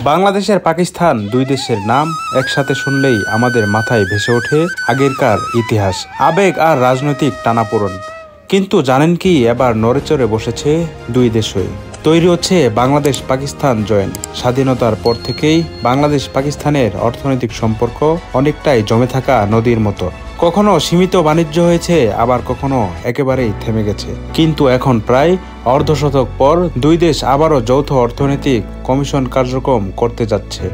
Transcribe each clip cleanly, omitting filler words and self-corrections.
বাংলাদেশ আর পাকিস্তান দুই দেশের নাম একসাথে শুনলেই আমাদের মাথায় ভেসে ওঠে আগেরকার ইতিহাস, আবেগ আর রাজনৈতিক টানাপোড়েন। কিন্তু জানেন কি, এবার নড়েচড়ে বসেছে দুই দেশই। তৈরি হচ্ছে বাংলাদেশ পাকিস্তান জয়েন্ট। স্বাধীনতার পর থেকেই বাংলাদেশ পাকিস্তানের অর্থনৈতিক সম্পর্ক অনেকটাই জমে থাকা নদীর মতো। কখনো সীমিত বাণিজ্য হয়েছে, আবার কখনো একেবারেই থেমে গেছে। কিন্তু এখন প্রায় অর্ধশতক পর দুই দেশ আবারও যৌথ অর্থনৈতিক কমিশন কার্যক্রম করতে যাচ্ছে।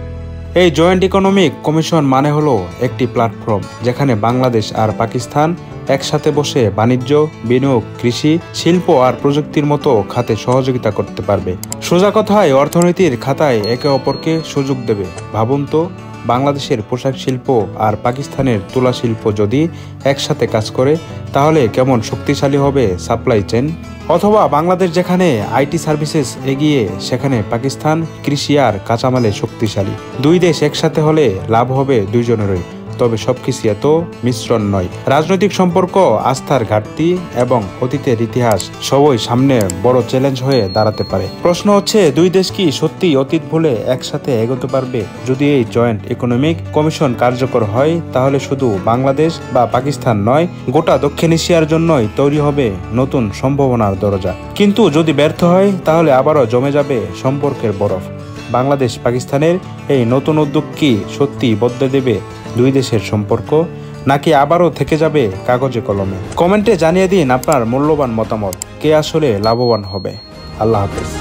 এই জয়েন্ট ইকোনমিক কমিশন মানে হলো একটি প্ল্যাটফর্ম যেখানে বাংলাদেশ আর পাকিস্তান একসাথে বসে বাণিজ্য, বিনিয়োগ, কৃষি, শিল্প আর প্রযুক্তির মতো খাতে সহযোগিতা করতে পারবে। সোজা কথায় অর্থনীতির খাতায় একে অপরকে সুযোগ দেবে। ভাবুন তো, বাংলাদেশের পোশাক শিল্প আর পাকিস্তানের তুলা শিল্প যদি একসাথে কাজ করে, তাহলে কেমন শক্তিশালী হবে সাপ্লাই চেইন। অথবা বাংলাদেশ যেখানে আইটি সার্ভিসেস এগিয়ে, সেখানে পাকিস্তান কৃষি আর কাঁচামালে শক্তিশালী। দুই দেশ একসাথে হলে লাভ হবে দুইজনেরই। তবে সবকিছু এত মিশ্রণ নয়। রাজনৈতিক সম্পর্ক, আস্থার ঘাটতি এবং অতীতের ইতিহাস সবই সামনে বড় চ্যালেঞ্জ হয়ে দাঁড়াতে পারে। প্রশ্ন হচ্ছে, দুই দেশ কি সত্যি অতীত ভুলে একসাথে এগোতে পারবে? যদি এই জয়েন্ট ইকোনমিক কমিশন কার্যকর হয়, তাহলে শুধু বাংলাদেশ বা পাকিস্তান নয়, গোটা দক্ষিণ এশিয়ার জন্যই তৈরি হবে নতুন সম্ভাবনার দরজা। কিন্তু যদি ব্যর্থ হয়, তাহলে আবারও জমে যাবে সম্পর্কের বরফ। বাংলাদেশ পাকিস্তানের এই নতুন উদ্যোগ কি সত্যি বদলে দেবে দুই দেশের সম্পর্ক, নাকি আবারও থেকে যাবে কাগজে কলমে? কমেন্টে জানিয়ে দিন আপনার মূল্যবান মতামত। কে আসলে লাভবান হবে? আল্লাহ হাফেজ।